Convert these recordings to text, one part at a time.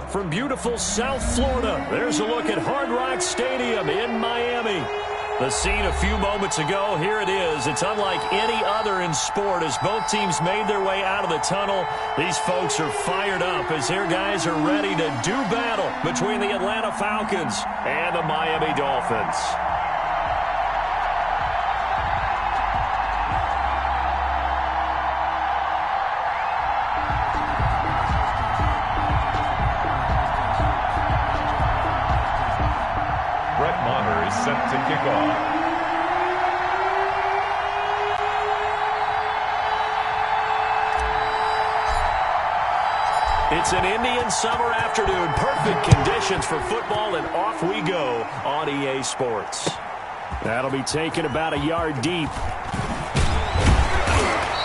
from beautiful South Florida. There's a look at Hard Rock Stadium in Miami. The scene a few moments ago, here it is. It's unlike any other in sport as both teams made their way out of the tunnel. These folks are fired up as their guys are ready to do battle between the Atlanta Falcons and the Miami Dolphins. Set to kick off. It's an Indian summer afternoon. Perfect conditions for football, and off we go on EA Sports. That'll be taken about a yard deep.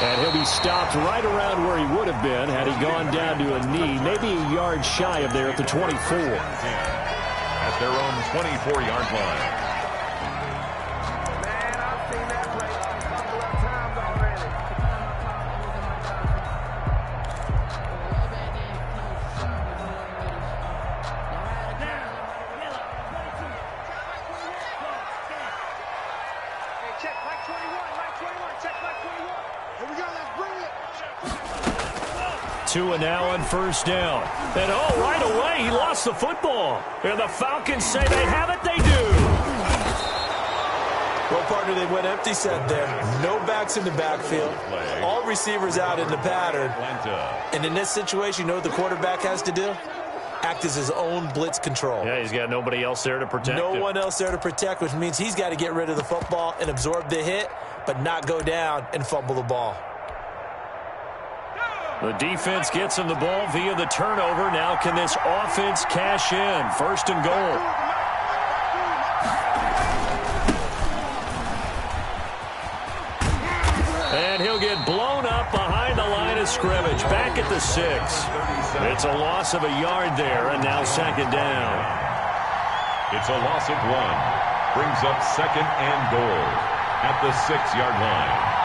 And he'll be stopped right around where he would have been had he gone down to a knee, maybe a yard shy of there at the 24. At their own 24-yard line. Tua now on first down. And right away, he lost the football. And the Falcons say they have it, they do. Well, partner, they went empty set there. No backs in the backfield. All receivers out in the pattern. And in this situation, you know what the quarterback has to do? Act as his own blitz control. Yeah, he's got nobody else there to protect him. No one else there to protect, which means he's got to get rid of the football and absorb the hit, but not go down and fumble the ball. The defense gets him the ball via the turnover. Now can this offense cash in? First and goal. And he'll get blown up behind the line of scrimmage. Back at the 6. It's a loss of a yard there, and now second down. It's a loss of 1. Brings up second and goal at the 6-yard line.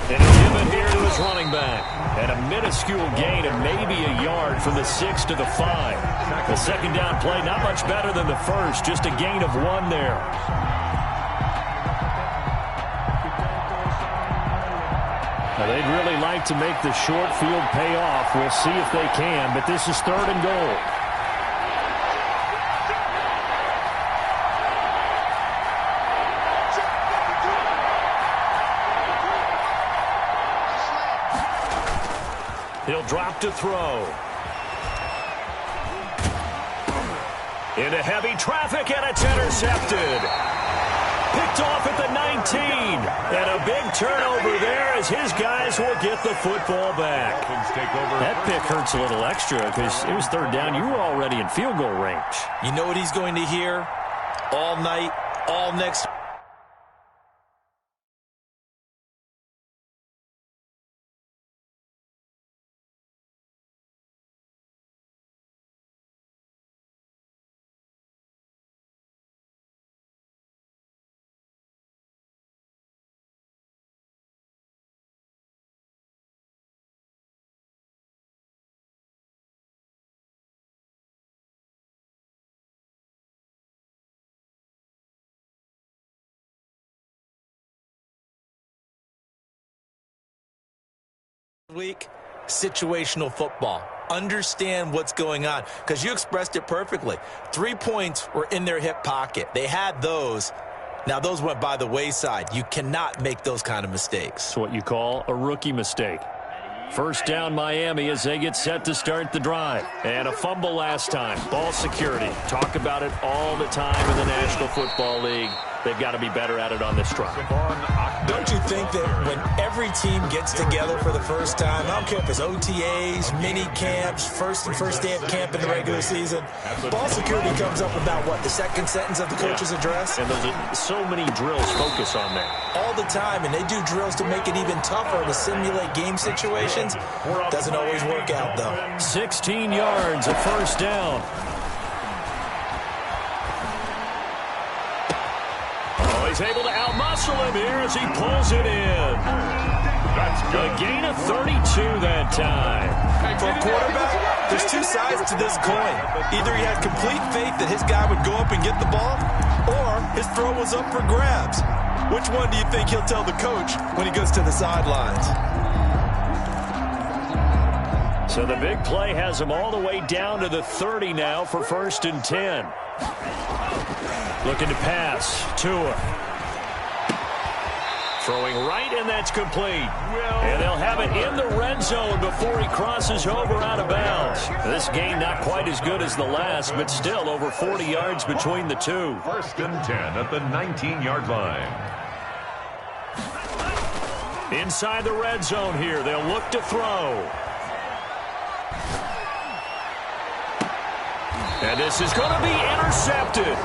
And he'll give it here to his running back. And a minuscule gain of maybe a yard from the 6 to the 5. The second down play, not much better than the first. Just a gain of 1 there. Now, they'd really like to make the short field pay off. We'll see if they can, but this is third and goal. He'll drop to throw. Into heavy traffic, and it's intercepted. Picked off at the 19. And a big turnover there as his guys will get the football back. That pick hurts a little extra because it was third down. You were already in field goal range. You know what he's going to hear all night, all next. Week, situational football. Understand what's going on, because you expressed it perfectly. 3 points were in their hip pocket. They had those. Now, those went by the wayside. You cannot make those kind of mistakes. It's what you call a rookie mistake. First down, Miami, as they get set to start the drive. And a fumble last time. Ball security. Talk about it all the time in the National Football League. They've got to be better at it on this drive. Don't you think that when every team gets together for the first time, I don't care if it's OTAs, mini camps, first day of camp in the regular season, ball security comes up about what, the second sentence of the coach's address? And those are so many drills focus on that. All the time, and they do drills to make it even tougher to simulate game situations. Doesn't always work out, though. 16 yards, a first down. He's able to outmuscle jostle him here as he pulls it in. That's good. A gain of 32 that time. For a quarterback, there's two sides to this coin. Either he had complete faith that his guy would go up and get the ball, or his throw was up for grabs. Which one do you think he'll tell the coach when he goes to the sidelines? So the big play has him all the way down to the 30 now for 1st and 10. Looking to pass. Tua. Throwing right, and that's complete. And they'll have it in the red zone before he crosses over out of bounds. This game not quite as good as the last, but still over 40 yards between the two. 1st and 10 at the 19-yard line. Inside the red zone here, they'll look to throw. And this is going to be intercepted.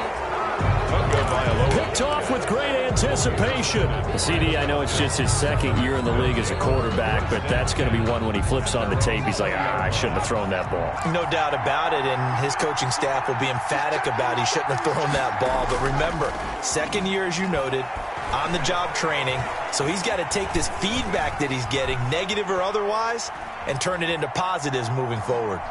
Picked off with great anticipation. CD, I know it's just his 2nd year in the league as a quarterback, but that's going to be one when he flips on the tape. He's like, I shouldn't have thrown that ball. No doubt about it, and his coaching staff will be emphatic about he shouldn't have thrown that ball. But remember, 2nd year, as you noted, on-the-job training, so he's got to take this feedback that he's getting, negative or otherwise, and turn it into positives moving forward.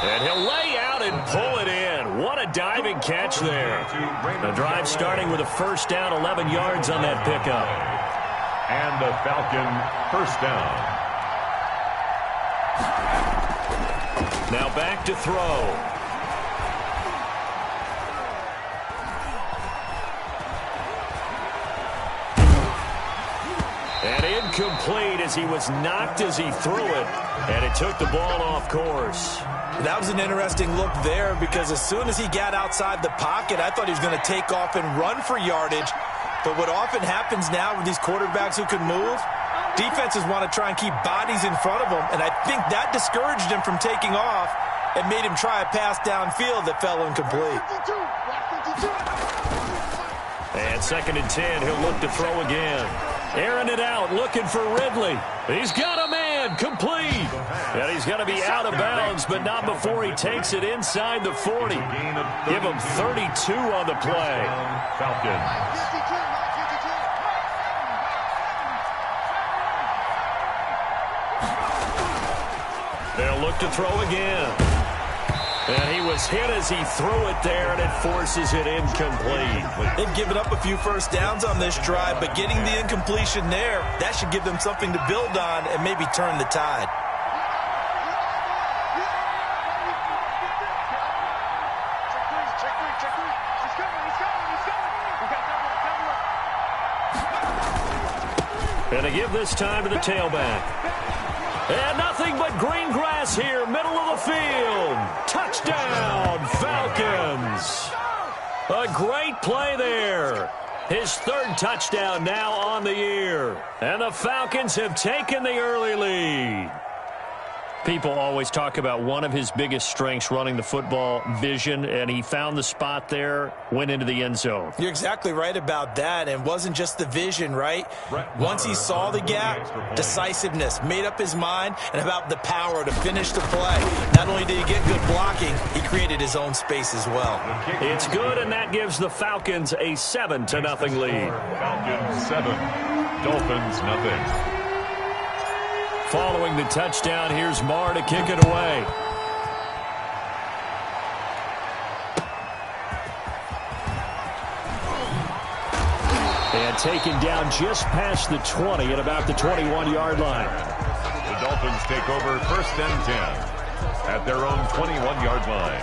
And he'll lay out and pull it in. What a diving catch there. The drive starting with a 1st down, 11 yards on that pickup. And the Falcon 1st down. Now back to throw. And incomplete as he was knocked as he threw it. And it took the ball off course. That was an interesting look there because as soon as he got outside the pocket, I thought he was going to take off and run for yardage. But what often happens now with these quarterbacks who can move, defenses want to try and keep bodies in front of them. And I think that discouraged him from taking off and made him try a pass downfield that fell incomplete. And 2nd and 10, he'll look to throw again. Airing it out, looking for Ridley. He's got a man, complete. And he's going to be out of bounds, but not before he takes it inside the 40. Give him 32 on the play. Falcons. They'll look to throw again. And he was hit as he threw it there, and it forces it incomplete. They've given up a few 1st downs on this drive, but getting the incompletion there, that should give them something to build on and maybe turn the tide. And to give this time to the tailback. And nothing but green grass here, middle of the field. Touchdown, Falcons. A great play there. His 3rd touchdown now on the year. And the Falcons have taken the early lead. People always talk about one of his biggest strengths running the football, vision, and he found the spot there, went into the end zone. You're exactly right about that, and it wasn't just the vision, right? Once he saw the gap, decisiveness, made up his mind, and about the power to finish the play. Not only did he get good blocking, he created his own space as well. It's good, and that gives the Falcons a 7-0 lead. Falcons 7, Dolphins nothing. Following the touchdown, here's Marr to kick it away. And taken down just past the 20 at about the 21-yard line. The Dolphins take over 1st and 10 at their own 21-yard line.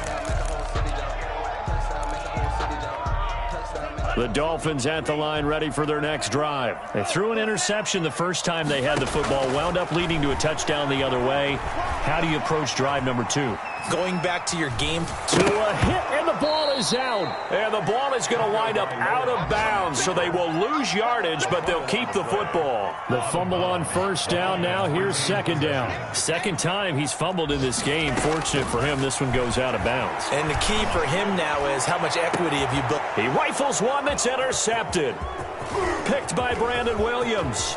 The Dolphins at the line ready for their next drive. They threw an interception the first time they had the football, wound up leading to a touchdown the other way. How do you approach drive number 2? Going back to your game. To a hit, and the ball is out. And the ball is going to wind up out of bounds, so they will lose yardage, but they'll keep the football. The fumble on 1st down now. Here's 2nd down. 2nd time he's fumbled in this game. Fortunate for him, this one goes out of bounds. And the key for him now is how much equity have you built? He rifles one that's intercepted. Picked by Brandon Williams.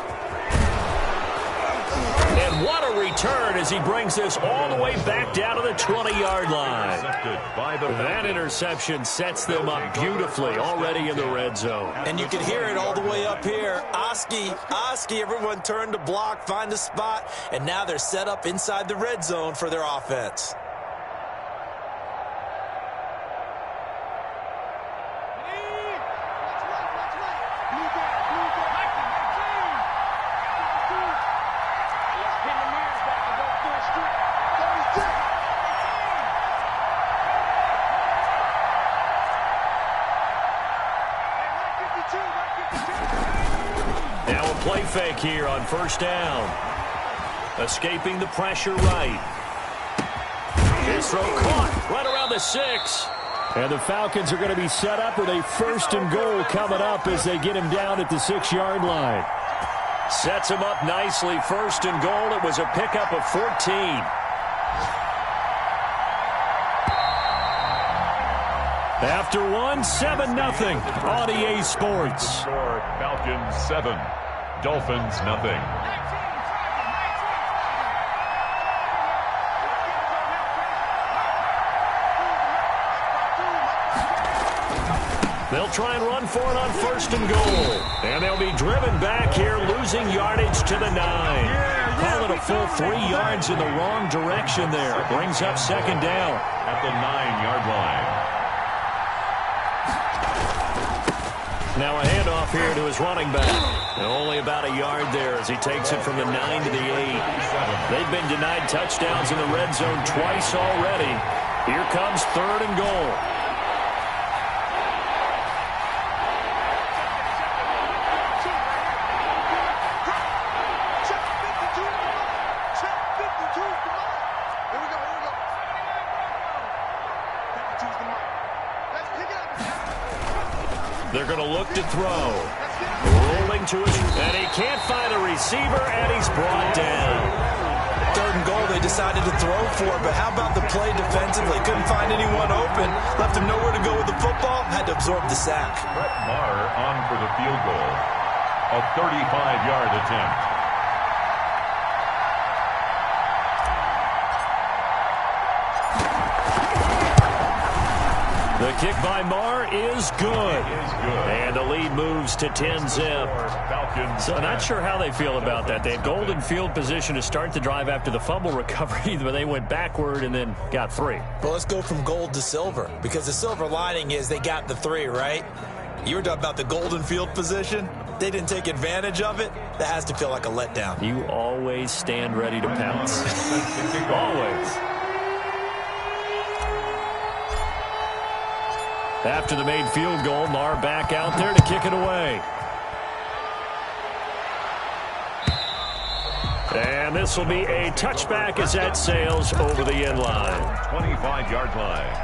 And what a return as he brings this all the way back down to the 20-yard line. That interception sets them up beautifully already in the red zone. And you can hear it all the way up here. Oski, everyone turned to block, find a spot, and now they're set up inside the red zone for their offense. Now a play fake here on first down. Escaping the pressure right. His throw caught right around the 6. And the Falcons are going to be set up with a first and goal coming up as they get him down at the 6-yard line. Sets him up nicely. First and goal. It was a pickup of 14. After one, 7-0 on EA Sports. Falcons 7, Dolphins nothing. They'll try and run for it on first and goal. And they'll be driven back here, losing yardage to the 9. Call it a full 3 yards in the wrong direction there. Brings up second down. At the 9-yard line. Now a handoff here to his running back. And only about a yard there as he takes it from the 9 to the 8. They've been denied touchdowns in the red zone twice already. Here comes third and goal. They're going to look to throw. Rolling to his, and he can't find a receiver, and he's brought down. Third and goal they decided to throw for, but how about the play defensively? Couldn't find anyone open. Left him nowhere to go with the football. Had to absorb the sack. Brett Maher on for the field goal. A 35-yard attempt. The kick by Maher is good. And the lead moves to 10-zip. So not sure how they feel about that. They had golden field position to start the drive after the fumble recovery, but they went backward and then got 3. Well, let's go from gold to silver, because the silver lining is they got the 3, right? You were talking about the golden field position. They didn't take advantage of it. That has to feel like a letdown. You always stand ready to pounce. Always. After the made field goal, Maher back out there to kick it away. And this will be a touchback as that sails over the end line. 25-yard line.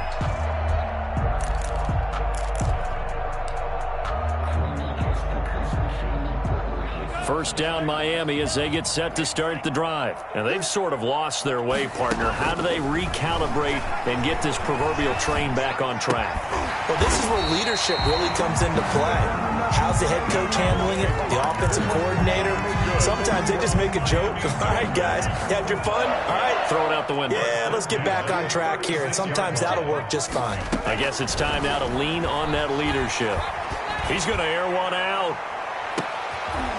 First down Miami as they get set to start the drive. And they've sort of lost their way, partner. How do they recalibrate and get this proverbial train back on track? Well, this is where leadership really comes into play. How's the head coach handling it? The offensive coordinator? Sometimes they just make a joke. All right, guys, you had your fun? All right. Throw it out the window. Yeah, let's get back on track here. And sometimes that'll work just fine. I guess it's time now to lean on that leadership. He's going to air one out.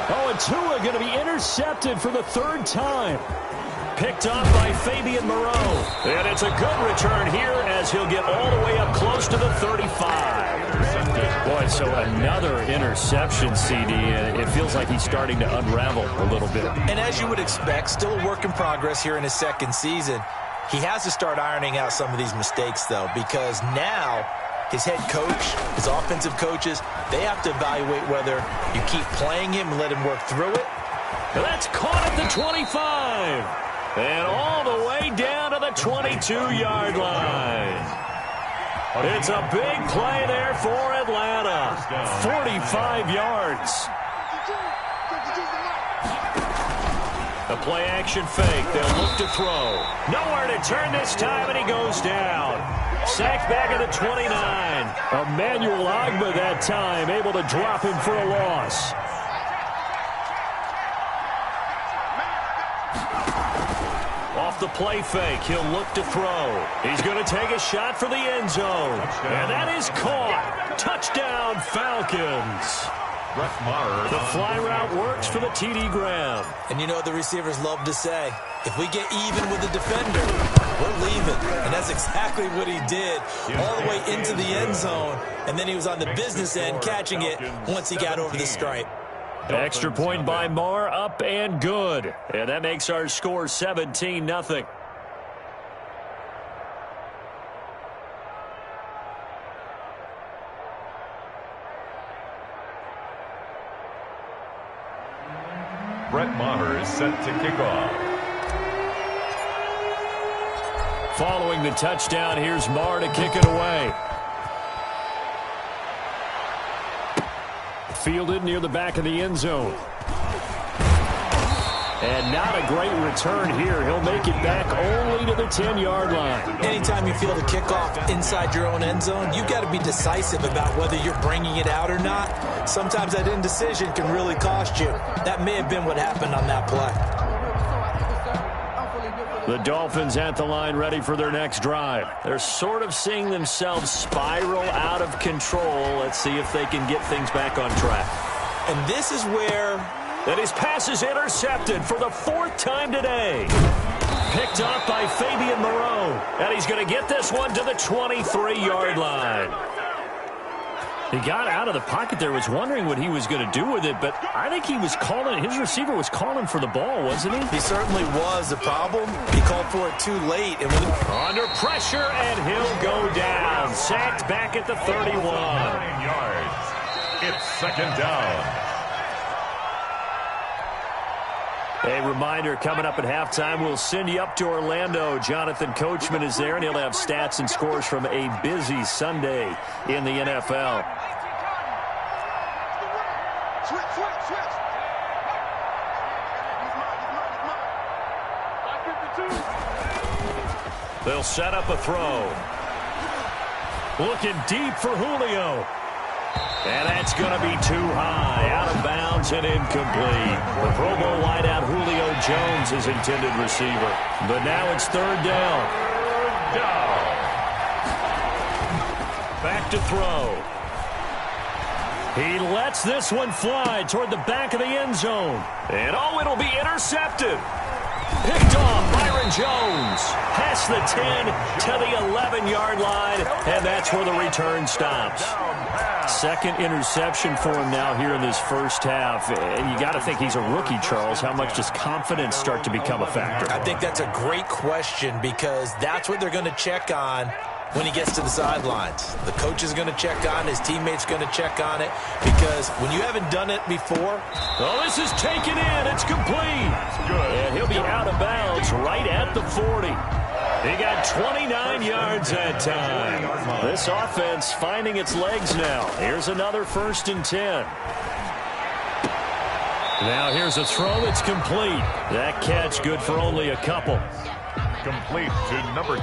Oh, and Tua going to be intercepted for the 3rd time. Picked off by Fabian Moreau. And it's a good return here as he'll get all the way up close to the 35. Boy, so another interception, CD. And it feels like he's starting to unravel a little bit. And as you would expect, still a work in progress here in his 2nd season. He has to start ironing out some of these mistakes, though, because now his head coach, his offensive coaches, they have to evaluate whether you keep playing him and let him work through it. That's caught at the 25. And all the way down to the 22-yard line. It's a big play there for Atlanta. 45 yards. A play-action fake. They'll look to throw. Nowhere to turn this time, and he goes down. Sacked back at the 29. Emmanuel Ogbah that time, able to drop him for a loss. off the play fake. He'll look to throw. He's going to take a shot for the end zone. And that is caught. Touchdown, Falcons. The fly route works for the TD Graham. And you know what the receivers love to say? If we get even with the defender, we're leaving. And that's exactly what he did all the way into the end zone. And then he was on the business end catching it once he got over the stripe. Extra point by Marr, up and good. And that makes our score 17-0. Brett Maher is set to kick off. Following the touchdown, here's Marr to kick it away. Fielded near the back of the end zone. And not a great return here. He'll make it back only to the 10-yard line. Anytime you field a kickoff inside your own end zone, you've got to be decisive about whether you're bringing it out or not. Sometimes that indecision can really cost you. That may have been what happened on that play. The Dolphins at the line ready for their next drive. They're sort of seeing themselves spiral out of control. Let's see if they can get things back on track. And this is where... And his pass is intercepted for the 4th time today. Picked off by Fabian Moreau. And he's going to get this one to the 23-yard line. He got out of the pocket there, was wondering what he was going to do with it, but I think he was calling, his receiver was calling for the ball, wasn't he? He certainly was. The problem, he called for it too late. And under pressure, and he'll go down. Sacked back at the 31. 9 yards. It's second down. A reminder, coming up at halftime, we'll send you up to Orlando. Jonathan Coachman is there, and he'll have stats and scores from a busy Sunday in the NFL. They'll set up a throw. Looking deep for Julio. And that's going to be too high. Out of bounds and incomplete. The Pro Bowl wideout Julio Jones is intended receiver. But now it's 3rd down. Back to throw. He lets this one fly toward the back of the end zone. And oh, it'll be intercepted. Picked off Byron Jones. Past the 10 to the 11-yard line. And that's where the return stops. Second interception for him now here in this first half. And you got to think he's a rookie, Charles. How much does confidence start to become a factor? I think that's a great question because that's what they're going to check on when he gets to the sidelines. The coach is going to check on it. His teammates going to check on it because when you haven't done it before. Oh, this is taken in. It's complete. And he'll be out of bounds right at the 40. He got 29 yards that time. This offense finding its legs now. Here's another 1st and 10. Now here's a throw that's complete. That catch good for only a couple. Complete to number 2.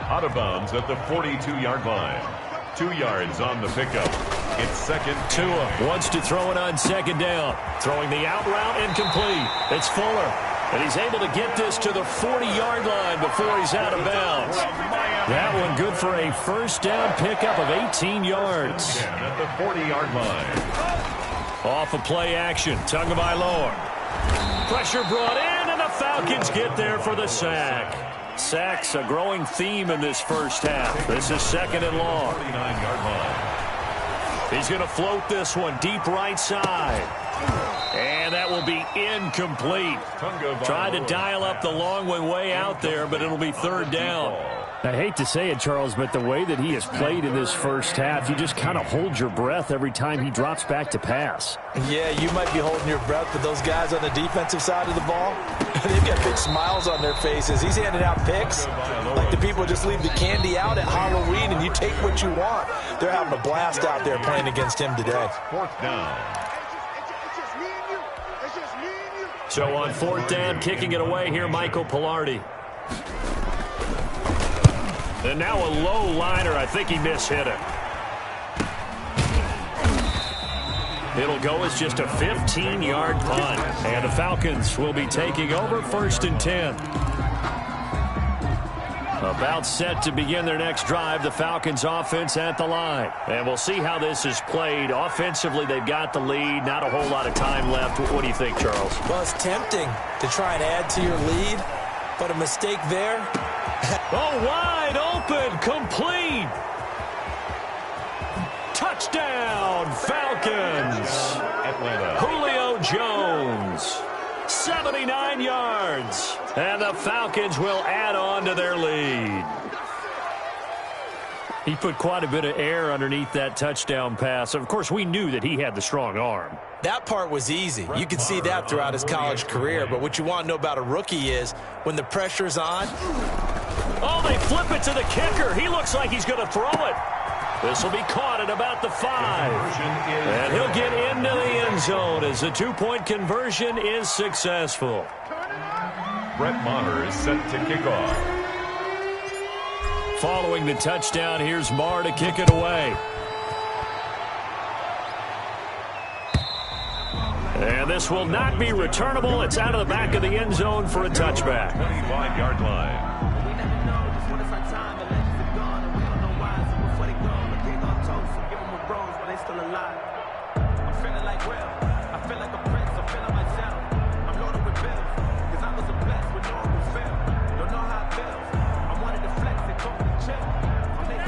Out of bounds at the 42-yard line. 2 yards on the pickup. It's second. Tua wants to throw it on 2nd down. Throwing the out route incomplete. It's Fuller. And he's able to get this to the 40-yard line before he's out of bounds. That one good for a 1st down pickup of 18 yards. At the 40-yard line. Off of play action. Tagovailoa. Pressure brought in, and the Falcons get there for the sack. Sacks a growing theme in this first half. This is 2nd and long. 49-yard line. He's going to float this one deep right side. And that will be incomplete. Tried to dial up the long one way out there, but it'll be 3rd down. I hate to say it, Charles, but the way that he has played in this first half, you just kind of hold your breath every time he drops back to pass. Yeah, you might be holding your breath, but those guys on the defensive side of the ball, they've got big smiles on their faces. He's handing out picks like the people just leave the candy out at Halloween and you take what you want. They're having a blast out there playing against him today. 4th down. So on 4th down, kicking it away here, Michael Pilardi. And now a low liner. I think he mishit it. It'll go as just a 15-yard punt. And the Falcons will be taking over 1st and 10. About set to begin their next drive, the Falcons offense at the line. And we'll see how this is played. Offensively, they've got the lead. Not a whole lot of time left. What do you think, Charles? Well, it's tempting to try and add to your lead, but a mistake there. Oh, wide open, complete. Touchdown, Falcons. Atlanta. Julio Jones, 79 yards. And the Falcons will add on to their lead. He put quite a bit of air underneath that touchdown pass. Of course, we knew that he had the strong arm. That part was easy. You could see that throughout his college career. But what you want to know about a rookie is when the pressure's on. Oh, they flip it to the kicker. He looks like he's going to throw it. This will be caught at about the 5. And he'll get into the end zone as the 2-point conversion is successful. Brett Maher is set to kick off. Following the touchdown, here's Maher to kick it away. And this will not be returnable. It's out of the back of the end zone for a touchback. 25-yard line.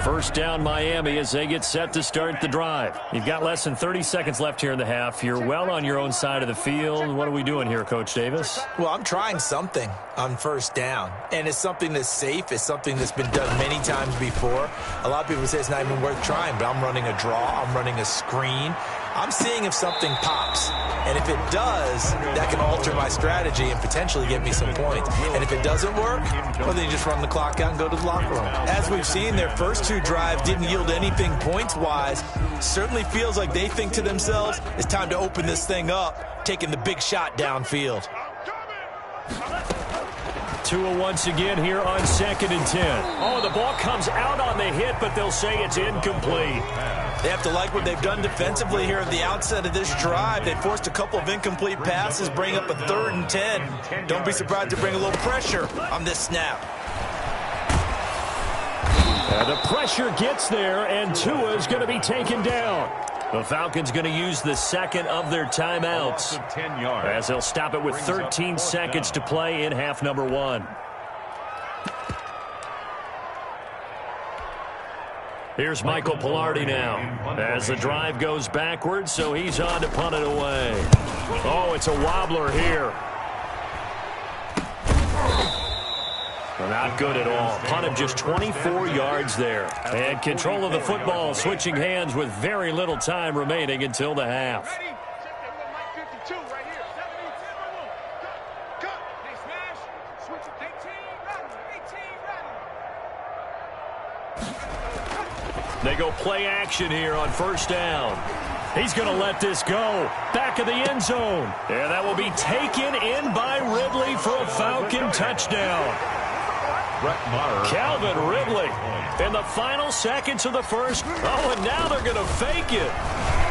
First down, Miami, as they get set to start the drive. You've got less than 30 seconds left here in the half. You're well on your own side of the field. What are we doing here, Coach Davis? Well, I'm trying something on first down, and it's something that's safe. It's something that's been done many times before. A lot of people say it's not even worth trying, but I'm running a draw. I'm running a screen. I'm seeing if something pops. And if it does, that can alter my strategy and potentially get me some points. And if it doesn't work, well, then you just run the clock out and go to the locker room. As we've seen, their first 2 drives didn't yield anything points-wise. Certainly feels like they think to themselves, it's time to open this thing up, taking the big shot downfield. Tua once again here on 2nd and 10. Oh, the ball comes out on the hit, but they'll say it's incomplete. They have to like what they've done defensively here at the outset of this drive. They forced a couple of incomplete passes, bring up a 3rd and 10. Don't be surprised to bring a little pressure on this snap. The pressure gets there, and Tua is going to be taken down. The Falcons going to use the second of their timeouts, 10 yards. as they'll stop it with 13 seconds to play in half number 1. Here's Michael Pilardi now as the drive goes backwards, so he's on to punt it away. Oh, it's a wobbler here. Not good at all. Punted just 24 yards there. And control of the football, switching hands with very little time remaining until the half. They go play action here on first down. He's going to let this go. Back of the end zone. And that will be taken in by Ridley for a Falcon touchdown. Calvin Ridley in the final seconds of the first. Oh, and now they're going to fake it.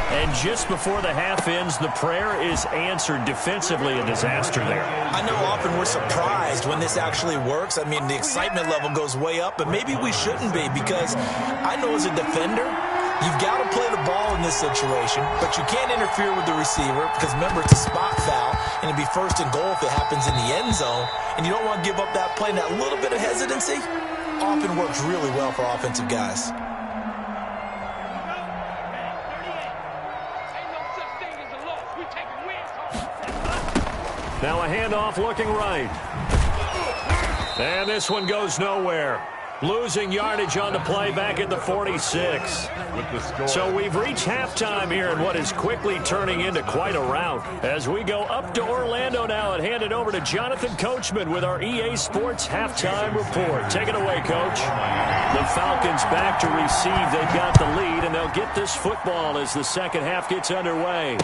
And just before the half ends, the prayer is answered. Defensively, a disaster there. I know often we're surprised when this actually works. I mean, the excitement level goes way up, but maybe we shouldn't be, because I know as a defender, you've got to play the ball in this situation, but you can't interfere with the receiver because, remember, it's a spot foul, and it'd be 1st and goal if it happens in the end zone, and you don't want to give up that play. And that little bit of hesitancy often works really well for offensive guys. Now a handoff looking right. And this one goes nowhere. Losing yardage on the play back at the 46. So we've reached halftime here in what is quickly turning into quite a rout. As we go up to Orlando now and hand it over to Jonathan Coachman with our EA Sports Halftime Report. Take it away, Coach. The Falcons back to receive. They've got the lead, and they'll get this football as the second half gets underway.